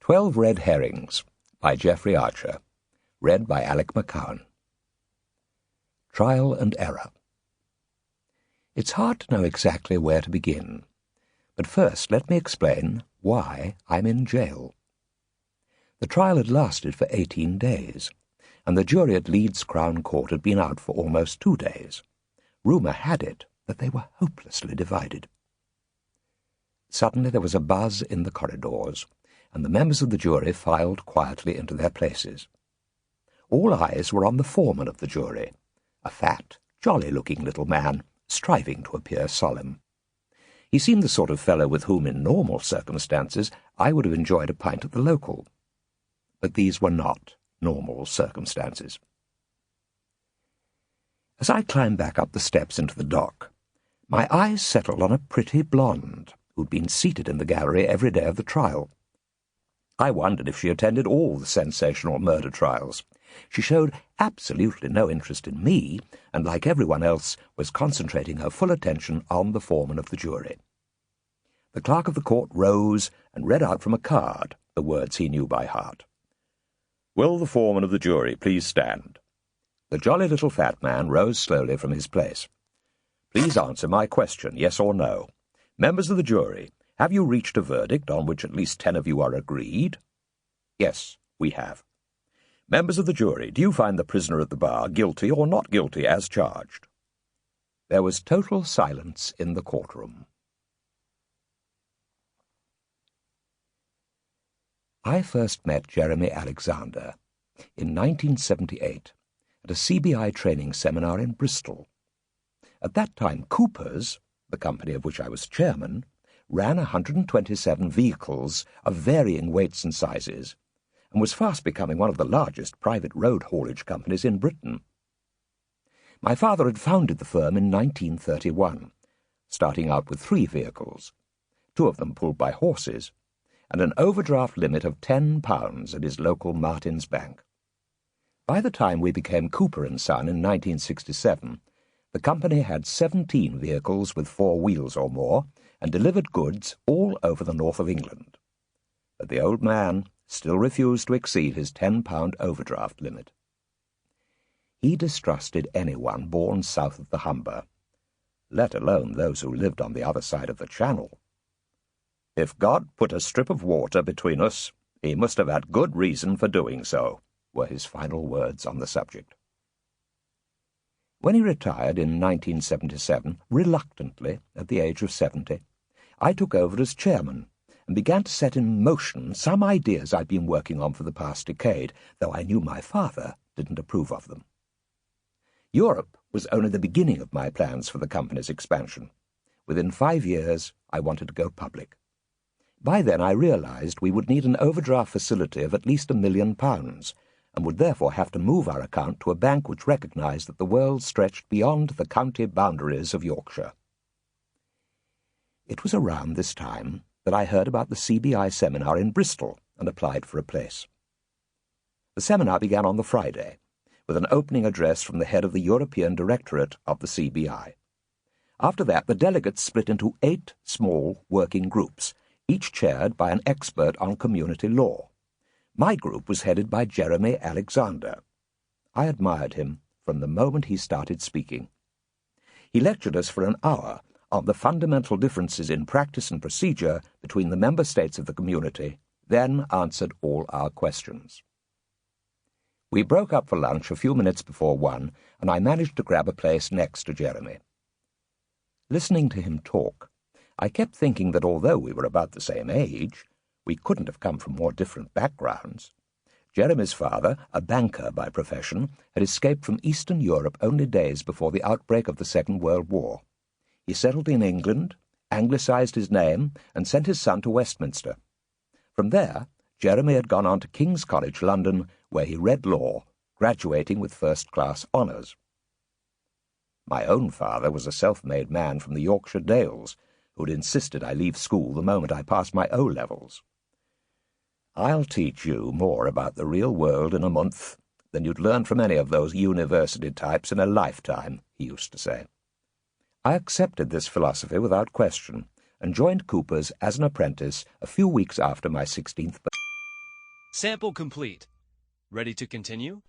12 Red Herrings by Geoffrey Archer. Read by Alec Mccowen. Trial and Error. It's hard to know exactly where to begin, but first let me explain why I'm in jail. The trial had lasted for 18 days, and the jury at Leeds Crown Court had been out for almost 2 days. Rumour had it that they were hopelessly divided. Suddenly there was a buzz in the corridors, and the members of the jury filed quietly into their places. All eyes were on the foreman of the jury, a fat, jolly-looking little man, striving to appear solemn. He seemed the sort of fellow with whom, in normal circumstances, I would have enjoyed a pint at the local. But these were not normal circumstances. As I climbed back up the steps into the dock, my eyes settled on a pretty blonde who'd been seated in the gallery every day of the trial. I wondered if she attended all the sensational murder trials. She showed absolutely no interest in me, and like everyone else, was concentrating her full attention on the foreman of the jury. The clerk of the court rose and read out from a card the words he knew by heart. "Will the foreman of the jury please stand?" The jolly little fat man rose slowly from his place. "Please answer my question, yes or no. Members of the jury, have you reached a verdict on which at least 10 of you are agreed?" "Yes, we have." "Members of the jury, do you find the prisoner at the bar guilty or not guilty as charged?" There was total silence in the courtroom. I first met Jeremy Alexander in 1978 at a CBI training seminar in Bristol. At that time, Cooper's, the company of which I was chairman, ran 127 vehicles of varying weights and sizes, and was fast becoming one of the largest private road haulage companies in Britain. My father had founded the firm in 1931, starting out with 3 vehicles, 2 of them pulled by horses, and an overdraft limit of £10 at his local Martin's Bank. By the time we became Cooper & Son in 1967, the company had 17 vehicles with 4 wheels or more, and delivered goods all over the north of England. But the old man still refused to exceed his £10 overdraft limit. He distrusted anyone born south of the Humber, let alone those who lived on the other side of the Channel. "If God put a strip of water between us, he must have had good reason for doing so," were his final words on the subject. When he retired in 1977, reluctantly, at the age of 70, I took over as chairman and began to set in motion some ideas I'd been working on for the past decade, though I knew my father didn't approve of them. Europe was only the beginning of my plans for the company's expansion. Within 5 years, I wanted to go public. By then I realized we would need an overdraft facility of at least £1 million, and would therefore have to move our account to a bank which recognized that the world stretched beyond the county boundaries of Yorkshire. It was around this time that I heard about the CBI seminar in Bristol and applied for a place. The seminar began on the Friday, with an opening address from the head of the European Directorate of the CBI. After that, the delegates split into 8 small working groups, each chaired by an expert on community law. My group was headed by Jeremy Alexander. I admired him from the moment he started speaking. He lectured us for an hour on the fundamental differences in practice and procedure between the member states of the community, then answered all our questions. We broke up for lunch a few minutes before 1, and I managed to grab a place next to Jeremy. Listening to him talk, I kept thinking that although we were about the same age, we couldn't have come from more different backgrounds. Jeremy's father, a banker by profession, had escaped from Eastern Europe only days before the outbreak of the Second World War. He settled in England, anglicised his name, and sent his son to Westminster. From there, Jeremy had gone on to King's College, London, where he read law, graduating with first-class honours. My own father was a self-made man from the Yorkshire Dales, who'd insisted I leave school the moment I passed my O-levels. "I'll teach you more about the real world in a month than you'd learn from any of those university types in a lifetime," he used to say. I accepted this philosophy without question, and joined Cooper's as an apprentice a few weeks after my 16th birthday. Sample complete. Ready to continue?